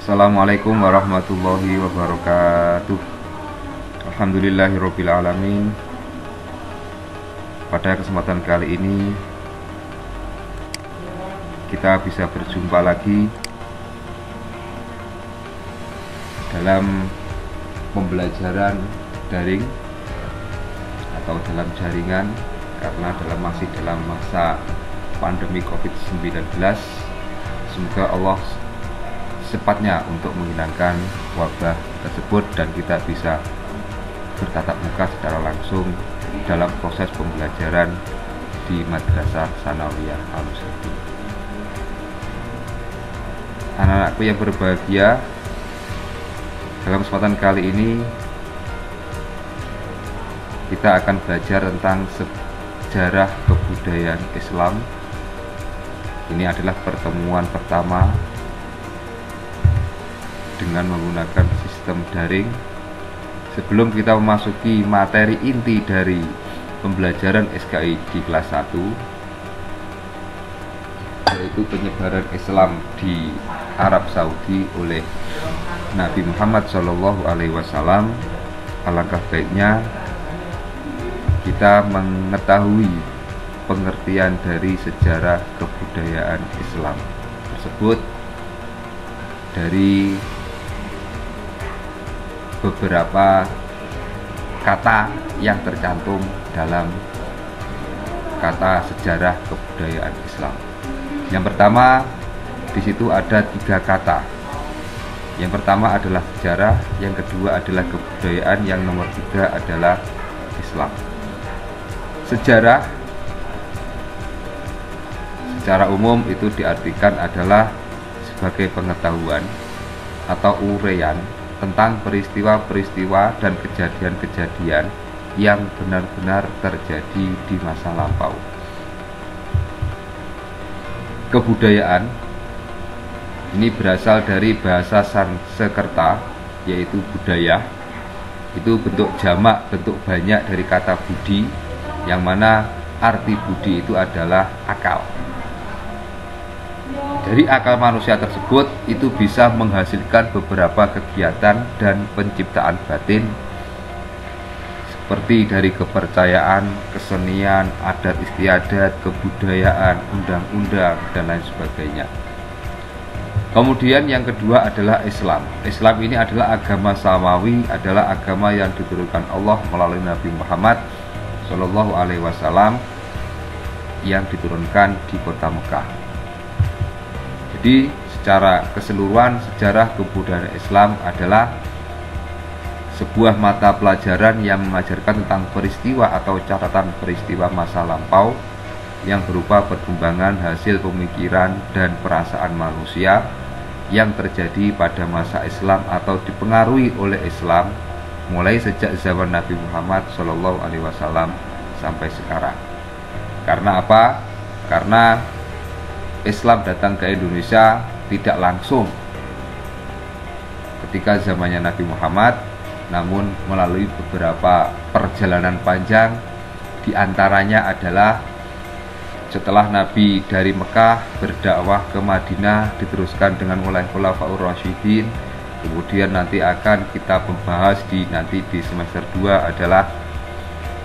Assalamualaikum warahmatullahi wabarakatuh. Alhamdulillahirabbil alamin. Pada kesempatan kali ini kita bisa berjumpa lagi dalam pembelajaran daring atau dalam jaringan, karena masih dalam masa pandemi COVID-19. Semoga Allah secepatnya untuk menghilangkan wabah tersebut dan kita bisa bertatap muka secara langsung dalam proses pembelajaran di Madrasah Tsanawiyah Al-Muslimin. Anak-anakku yang berbahagia, dalam kesempatan kali ini kita akan belajar tentang sejarah kebudayaan Islam. Ini adalah pertemuan pertama dengan menggunakan sistem daring. Sebelum kita memasuki materi inti dari pembelajaran SKI di kelas 1, yaitu penyebaran Islam di Arab Saudi oleh Nabi Muhammad SAW, alangkah baiknya kita mengetahui pengertian dari sejarah kebudayaan Islam tersebut dari beberapa kata yang tercantum dalam kata sejarah kebudayaan Islam. Yang pertama, di situ ada 3 kata. Yang pertama adalah sejarah, yang kedua adalah kebudayaan, yang nomor 3 adalah Islam. Sejarah secara umum itu diartikan adalah sebagai pengetahuan atau uraian tentang peristiwa-peristiwa dan kejadian-kejadian yang benar-benar terjadi di masa lampau. Kebudayaan ini berasal dari bahasa Sanskerta, yaitu budaya. Itu bentuk jamak, bentuk banyak dari kata budi, yang mana arti budi itu adalah akal. Dari akal manusia tersebut itu bisa menghasilkan beberapa kegiatan dan penciptaan batin, seperti dari kepercayaan, kesenian, adat istiadat, kebudayaan, undang-undang, dan lain sebagainya. Kemudian yang kedua adalah Islam. Islam ini adalah agama samawi, adalah agama yang diturunkan Allah melalui Nabi Muhammad SAW yang diturunkan di kota Mekah. Jadi secara keseluruhan sejarah kebudayaan Islam adalah sebuah mata pelajaran yang mengajarkan tentang peristiwa atau catatan peristiwa masa lampau yang berupa perkembangan hasil pemikiran dan perasaan manusia yang terjadi pada masa Islam atau dipengaruhi oleh Islam mulai sejak zaman Nabi Muhammad SAW sampai sekarang. Karena apa? Karena Islam datang ke Indonesia tidak langsung ketika zamannya Nabi Muhammad, namun melalui beberapa perjalanan panjang. Di antaranya adalah setelah Nabi dari Mekah berdakwah ke Madinah, diteruskan dengan oleh Khulafaur Rasyidin. Kemudian nanti akan kita membahas di semester 2 adalah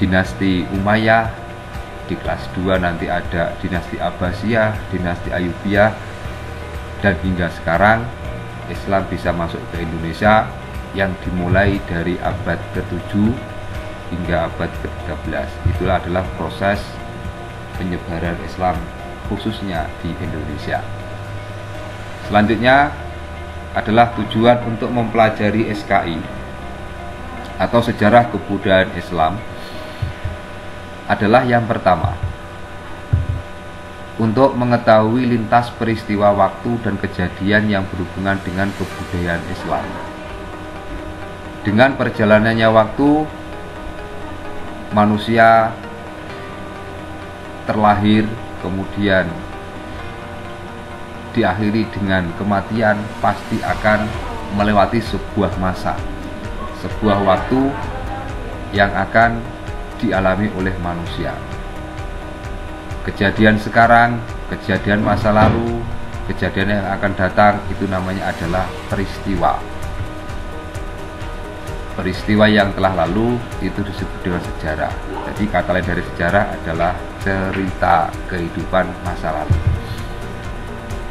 dinasti Umayyah. Di kelas 2 nanti ada dinasti Abbasiyah, dinasti Ayyubiyah, dan hingga sekarang Islam bisa masuk ke Indonesia yang dimulai dari abad ke-7 hingga abad ke-13. Itulah adalah proses penyebaran Islam khususnya di Indonesia. Selanjutnya adalah tujuan untuk mempelajari SKI atau sejarah kebudayaan Islam adalah yang pertama, untuk mengetahui lintas peristiwa waktu dan kejadian yang berhubungan dengan kebudayaan Islam. Dengan perjalanannya waktu, manusia terlahir, kemudian diakhiri dengan kematian, pasti akan melewati sebuah masa, sebuah waktu yang akan dialami oleh manusia. Kejadian sekarang, kejadian masa lalu, kejadian yang akan datang itu namanya adalah peristiwa. Peristiwa yang telah lalu itu disebut dengan sejarah. Jadi kata lain dari sejarah adalah cerita kehidupan masa lalu.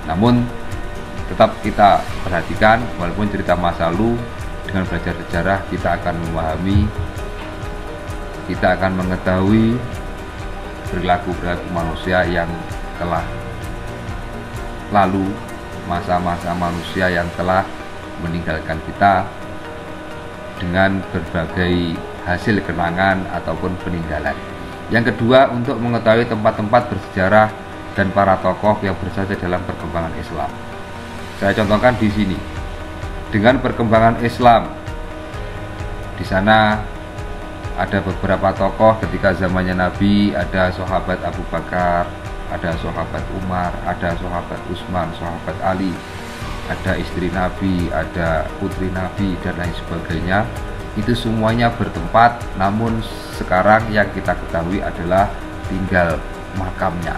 Namun tetap kita perhatikan, walaupun cerita masa lalu, dengan belajar sejarah kita akan memahami, kita akan mengetahui perilaku-perilaku manusia yang telah lalu, masa-masa manusia yang telah meninggalkan kita dengan berbagai hasil kenangan ataupun peninggalan. Yang kedua, untuk mengetahui tempat-tempat bersejarah dan para tokoh yang berjasa dalam perkembangan Islam. Saya contohkan di sini. Dengan perkembangan Islam, di sana ada beberapa tokoh ketika zamannya Nabi, ada sahabat Abu Bakar, ada sahabat Umar, ada sahabat Utsman, sahabat Ali, ada istri Nabi, ada putri Nabi, dan lain sebagainya. Itu semuanya bertempat, namun sekarang yang kita ketahui adalah tinggal makamnya.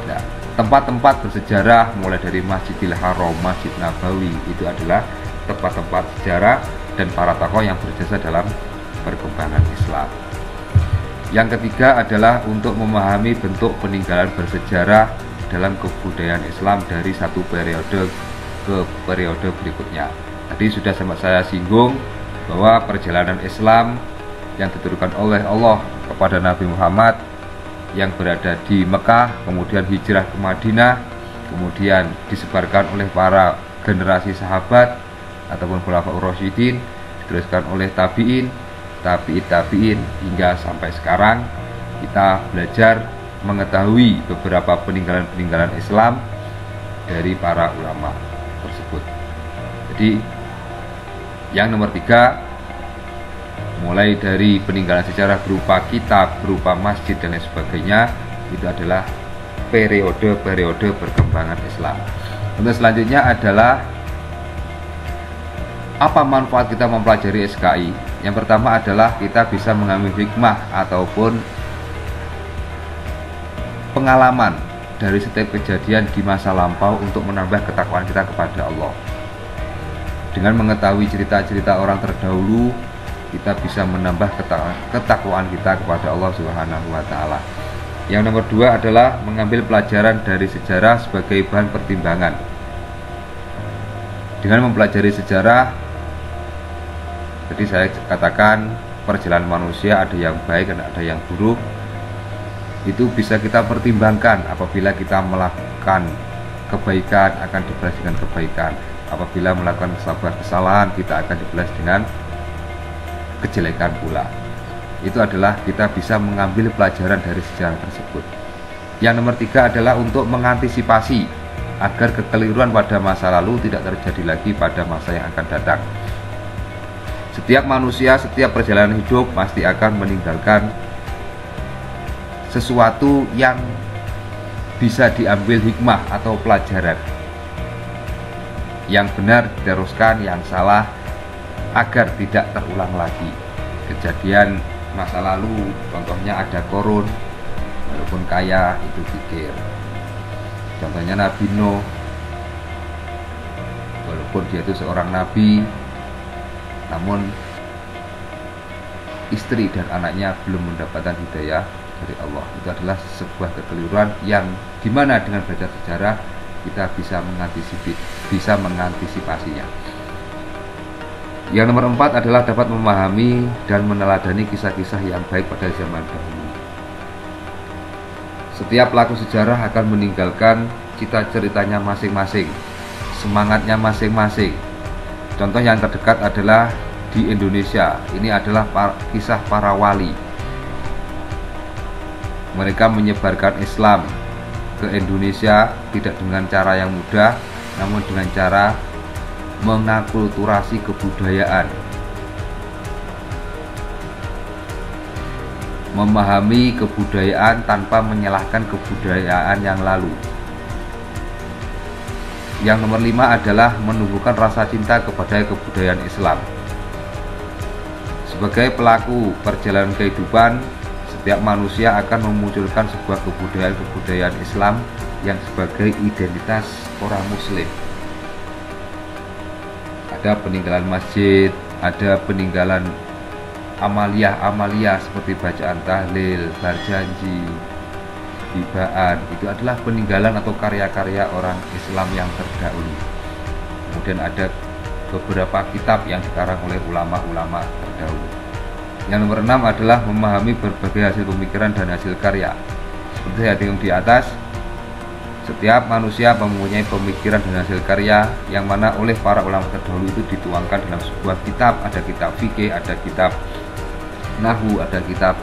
Nah, tempat-tempat bersejarah mulai dari Masjidil Haram, Masjid Nabawi itu adalah tempat-tempat sejarah dan para tokoh yang berjasa dalam perkembangan Islam. Yang ketiga adalah untuk memahami bentuk peninggalan bersejarah dalam kebudayaan Islam dari satu periode ke periode berikutnya. Tadi sudah sempat saya singgung bahwa perjalanan Islam yang diturunkan oleh Allah kepada Nabi Muhammad yang berada di Mekah, kemudian hijrah ke Madinah, kemudian disebarkan oleh para generasi sahabat ataupun khulafaur rasyidin, diteruskan oleh tabi'in, tabi'in hingga sampai sekarang kita belajar mengetahui beberapa peninggalan-peninggalan Islam dari para ulama tersebut. Jadi yang nomor 3, mulai dari peninggalan sejarah berupa kitab, berupa masjid dan lain sebagainya, itu adalah periode-periode perkembangan Islam. Untuk selanjutnya adalah apa manfaat kita mempelajari SKI? Yang pertama adalah kita bisa mengambil hikmah ataupun pengalaman dari setiap kejadian di masa lampau untuk menambah ketakwaan kita kepada Allah. Dengan mengetahui cerita-cerita orang terdahulu, kita bisa menambah ketakwaan kita kepada Allah Subhanahu wa Ta'ala. Yang nomor 2 adalah mengambil pelajaran dari sejarah sebagai bahan pertimbangan. Dengan mempelajari sejarah, jadi saya katakan perjalanan manusia ada yang baik dan ada yang buruk. Itu bisa kita pertimbangkan. Apabila kita melakukan kebaikan akan dibalas dengan kebaikan. Apabila melakukan sebuah kesalahan kita akan dibalas dengan kejelekan pula. Itu adalah kita bisa mengambil pelajaran dari sejarah tersebut. Yang nomor 3 adalah untuk mengantisipasi agar kekeliruan pada masa lalu tidak terjadi lagi pada masa yang akan datang. Setiap manusia, setiap perjalanan hidup pasti akan meninggalkan sesuatu yang bisa diambil hikmah atau pelajaran. Yang benar diteruskan, yang salah agar tidak terulang lagi. Kejadian masa lalu, contohnya ada Korun, walaupun kaya itu pikir. Contohnya Nabi Nuh, walaupun dia itu seorang nabi, namun istri dan anaknya belum mendapatkan hidayah dari Allah. Itu adalah sebuah kekeliruan yang dimana dengan belajar sejarah kita bisa mengantisipasinya. Yang nomor 4 adalah dapat memahami dan meneladani kisah-kisah yang baik pada zaman dahulu. Setiap pelaku sejarah akan meninggalkan cita-ceritanya masing-masing, semangatnya masing-masing. Contoh yang terdekat adalah di Indonesia. Ini adalah kisah para wali. Mereka menyebarkan Islam ke Indonesia tidak dengan cara yang mudah, namun dengan cara mengakulturasi kebudayaan, memahami kebudayaan tanpa menyalahkan kebudayaan yang lalu. Yang nomor 5 adalah menumbuhkan rasa cinta kepada kebudayaan Islam. Sebagai pelaku perjalanan kehidupan, setiap manusia akan memunculkan sebuah kebudayaan Islam yang sebagai identitas orang muslim. Ada peninggalan masjid, ada peninggalan amalia seperti bacaan tahlil, berjanji, hibaan. Itu adalah peninggalan atau karya-karya orang Islam yang terdahulu. Kemudian ada beberapa kitab yang dikarang oleh ulama-ulama terdahulu. Yang nomor 6 adalah memahami berbagai hasil pemikiran dan hasil karya. Seperti saya tengok di atas, setiap manusia mempunyai pemikiran dan hasil karya yang mana oleh para ulama terdahulu itu dituangkan dalam sebuah kitab. Ada kitab fikih, ada kitab nahwu, ada kitab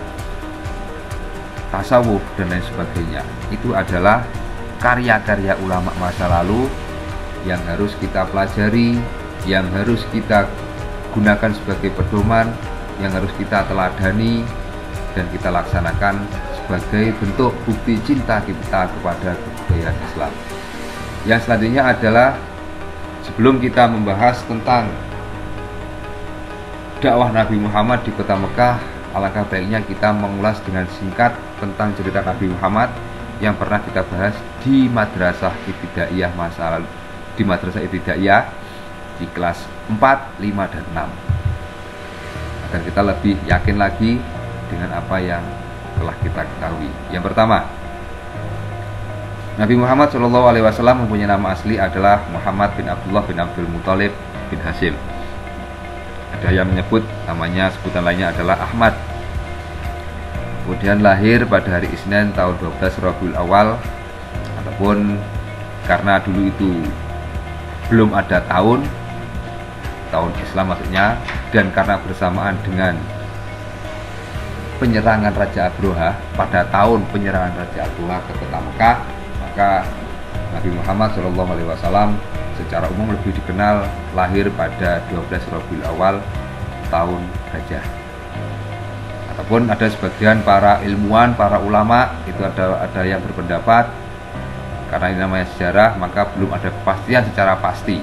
tasawuf dan lain sebagainya. Itu adalah karya-karya ulama masa lalu yang harus kita pelajari, yang harus kita gunakan sebagai pedoman, yang harus kita teladani dan kita laksanakan sebagai bentuk bukti cinta kita kepada kebudayaan Islam. Yang selanjutnya adalah, sebelum kita membahas tentang dakwah Nabi Muhammad di kota Mekah, alangkah baiknya kita mengulas dengan singkat tentang cerita Nabi Muhammad yang pernah kita bahas di Madrasah Ibtidaiyah masa lalu, di Madrasah Ibtidaiyah di kelas 4, 5, dan 6, agar kita lebih yakin lagi dengan apa yang telah kita ketahui. Yang pertama, Nabi Muhammad SAW mempunyai nama asli adalah Muhammad bin Abdullah bin Abdul Muthalib bin Hashim. Ada yang menyebut namanya, sebutan lainnya adalah Ahmad. Kemudian lahir pada hari Isnin tahun 12 Rabiul Awal, ataupun karena dulu itu belum ada tahun Islam maksudnya, dan karena bersamaan dengan penyerangan Raja Abroha, pada tahun penyerangan Raja Abroha ke kota Mekah, maka Nabi Muhammad SAW secara umum lebih dikenal lahir pada 12 Rabiul Awal tahun Gajah. Ataupun ada sebagian para ilmuwan, para ulama itu ada yang berpendapat, karena ini namanya sejarah, maka belum ada kepastian secara pasti.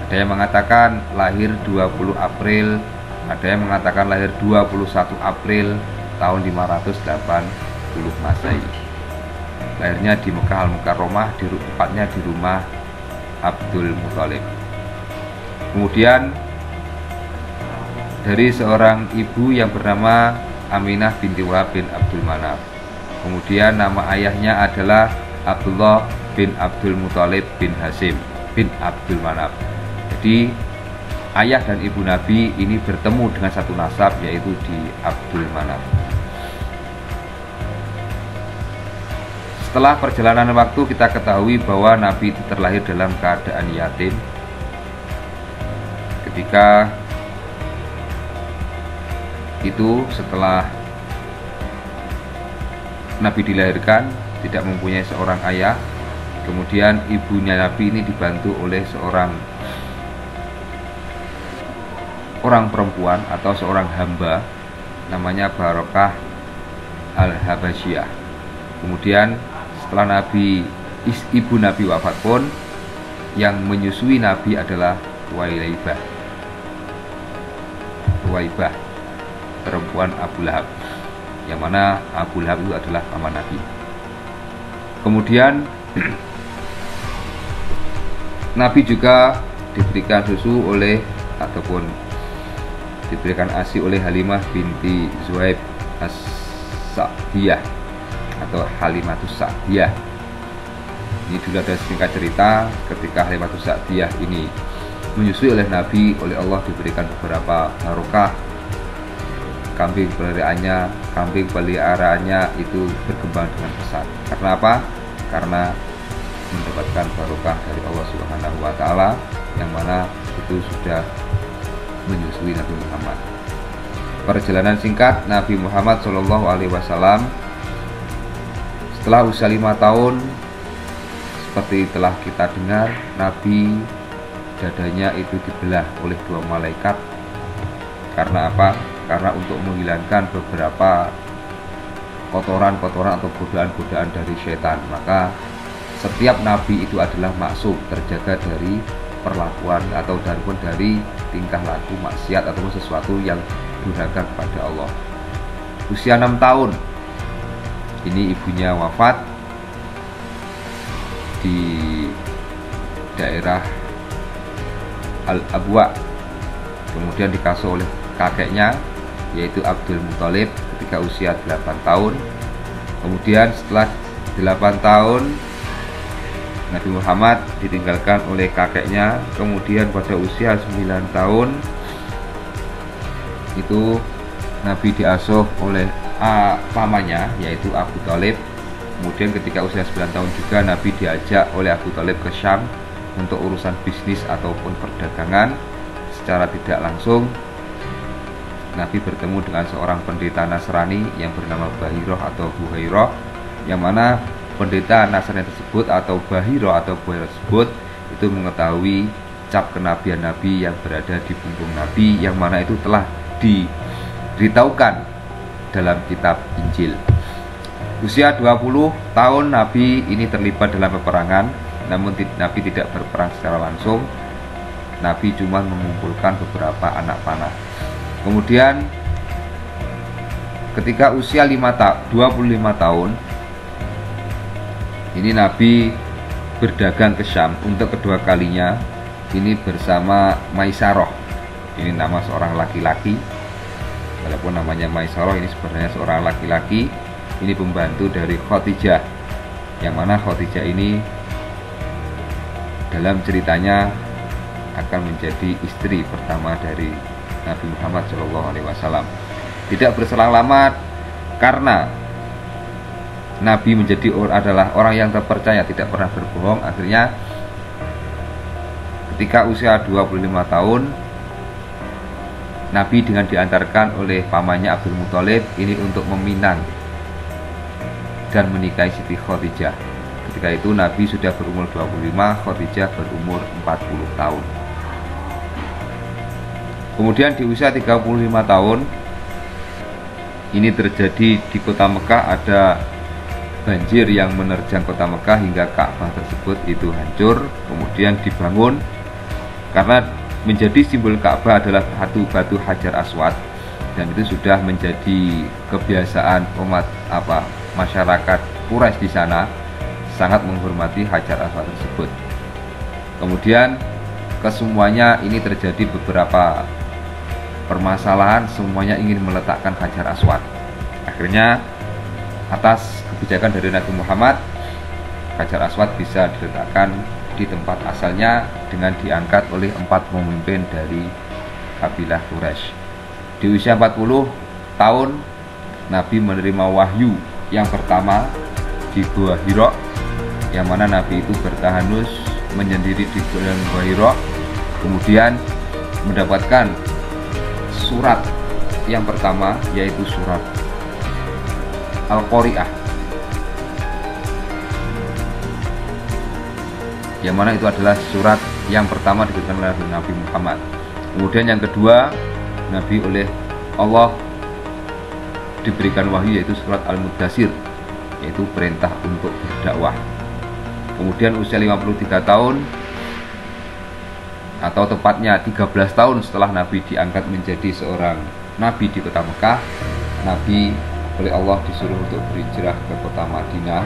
Ada yang mengatakan lahir 20 April, ada yang mengatakan lahir 21 April tahun 580 Masehi. Lahirnya di Mekah Al-Mukarramah, tepatnya di rumah Abdul Muthalib. Kemudian dari seorang ibu yang bernama Aminah binti Wahab bin Abdul Manaf. Kemudian nama ayahnya adalah Abdullah bin Abdul Muthalib bin Hashim bin Abdul Manaf. Jadi ayah dan ibu Nabi ini bertemu dengan satu nasab, yaitu di Abdul Manaf. Setelah perjalanan waktu, kita ketahui bahwa Nabi itu terlahir dalam keadaan yatim. Ketika itu, setelah Nabi dilahirkan, tidak mempunyai seorang ayah. Kemudian ibunya Nabi ini dibantu oleh seorang perempuan atau seorang hamba, namanya Barokah Al-Habasyiyah. Kemudian setelah ibu Nabi wafat pun, yang menyusui Nabi adalah Tuwailibah, perempuan Abu Lahab, yang mana Abu Lahab itu adalah paman Nabi. Kemudian Nabi juga diberikan susu ataupun diberikan ASI oleh Halimah binti Zuhaib As-Sa'diyah atau Halimatus Sa'diyah. Ini dulu ada singkat cerita, ketika Halimatus Sa'diyah ini menyusui oleh Nabi, oleh Allah diberikan beberapa barokah. Kambing peliharaannya itu berkembang dengan pesat. Karena apa? Karena mendapatkan barokah dari Allah Subhanahu wa Ta'ala, yang mana itu sudah menyusui Nabi Muhammad. Perjalanan singkat Nabi Muhammad SAW setelah usia 5 tahun, seperti telah kita dengar, Nabi dadanya itu dibelah oleh 2 malaikat. Karena apa? Karena untuk menghilangkan beberapa kotoran-kotoran atau godaan-godaan dari setan. Maka setiap nabi itu adalah maksum, terjaga dari perlakuan atau dari tingkah laku maksiat ataupun sesuatu yang durhaka kepada Allah. Usia 6 tahun Ini ibunya wafat di daerah Al-Abwa, kemudian dikasuh oleh kakeknya yaitu Abdul Muthalib ketika usia 8 tahun. Kemudian setelah 8 tahun Nabi Muhammad ditinggalkan oleh kakeknya. Kemudian pada usia 9 tahun itu Nabi diasuh oleh pamannya yaitu Abu Thalib. Kemudian ketika usia 9 tahun juga Nabi diajak oleh Abu Thalib ke Syam untuk urusan bisnis ataupun perdagangan. Secara tidak langsung Nabi bertemu dengan seorang pendeta Nasrani yang bernama Bahiroh atau Buhairah, yang mana pendeta Nasrani tersebut atau Bahiroh atau Buhairah tersebut itu mengetahui cap kenabian Nabi yang berada di punggung Nabi, yang mana itu telah diberitahukan dalam kitab Injil. Usia 20 tahun Nabi ini terlibat dalam peperangan, namun Nabi tidak berperang secara langsung. Nabi cuma mengumpulkan beberapa anak panah. Kemudian ketika usia 25 tahun ini Nabi berdagang ke Syam untuk kedua kalinya, ini bersama Maisarah. Ini nama seorang laki-laki, walaupun namanya Maisarah, ini sebenarnya seorang laki-laki. Ini pembantu dari Khadijah, yang mana Khadijah ini dalam ceritanya akan menjadi istri pertama dari Nabi Muhammad SAW. Tidak berselang lama, karena Nabi adalah orang yang terpercaya, tidak pernah berbohong. Akhirnya ketika usia 25 tahun Nabi dengan diantarkan oleh pamannya Abdul Muthalib ini untuk meminang dan menikahi Siti Khadijah. Ketika itu Nabi sudah berumur 25, Khadijah berumur 40 tahun. Kemudian di usia 35 tahun ini terjadi di kota Mekah, ada banjir yang menerjang kota Mekah hingga Ka'bah tersebut itu hancur. Kemudian dibangun, karena menjadi simbol Ka'bah adalah batu Hajar Aswad, dan itu sudah menjadi kebiasaan masyarakat Quraisy di sana sangat menghormati Hajar Aswad tersebut. Kemudian kesemuanya ini terjadi beberapa permasalahan, semuanya ingin meletakkan Hajar Aswad. Akhirnya atas kebijakan dari Nabi Muhammad, Hajar Aswad bisa diletakkan di tempat asalnya dengan diangkat oleh 4 pemimpin dari kabilah Quraisy. Di usia 40 tahun Nabi menerima wahyu yang pertama di Gua Hira, yang mana Nabi itu bertahanus menyendiri di Gua Hira. Kemudian mendapatkan surat yang pertama, yaitu surat Al-Qari'ah, yang mana itu adalah surat yang pertama diberikan oleh Nabi Muhammad. Kemudian yang kedua, Nabi oleh Allah diberikan wahyu yaitu surat Al-Mudaththir, yaitu perintah untuk berdakwah. Kemudian usia 53 tahun, atau tepatnya 13 tahun setelah Nabi diangkat menjadi seorang Nabi di kota Mekah, Nabi oleh Allah disuruh untuk berhijrah ke kota Madinah,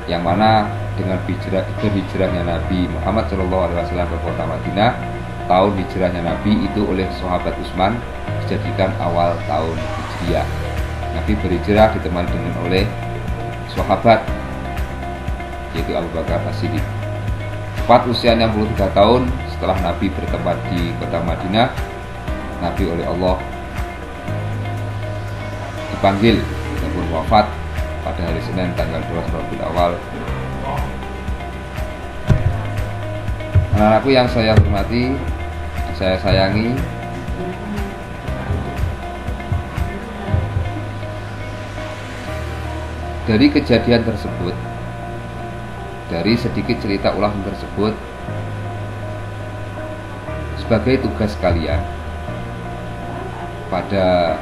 yang mana dengan berhijrahnya Nabi Muhammad SAW ke kota Madinah, tahun hijrahnya Nabi itu oleh sahabat Utsman dijadikan awal tahun Hijriah. Nabi berhijrah ditemani dengan oleh sahabat yaitu Abu Bakar As-Siddiq. Tepat usia 63 tahun setelah Nabi bertempat di kota Madinah, Nabi oleh Allah dipanggil ataupun wafat pada hari Senin tanggal 12 Rabiul Awal. Anak-anakku yang saya hormati, saya sayangi, dari kejadian tersebut, dari sedikit cerita ulang tersebut, sebagai tugas kalian pada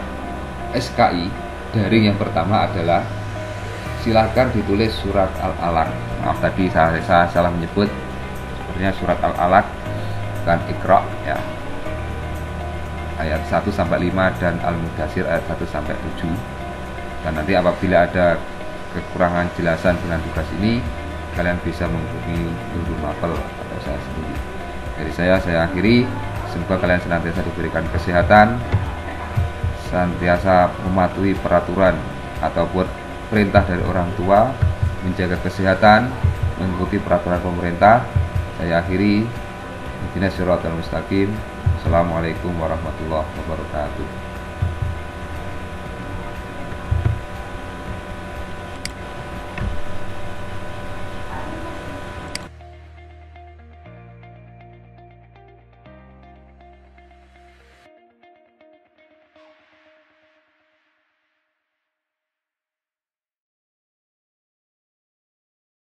SKI daring yang pertama adalah silahkan ditulis surat Al-Alaq. Maaf tadi saya salah menyebut, sebenarnya surat Al-Alaq kan Iqra ya, ayat 1-5 dan Al-Mudaththir ayat 1-7. Dan nanti apabila ada kekurangan jelasan dengan tugas ini, kalian bisa menghubungi Nurul Mapel atau saya sendiri. Dari saya akhiri. Semoga kalian senantiasa diberikan kesehatan, senantiasa mematuhi peraturan ataupun perintah dari orang tua, menjaga kesehatan, mengikuti peraturan pemerintah. Saya akhiri. Ihdinas siratal mustaqim. Assalamualaikum warahmatullahi wabarakatuh.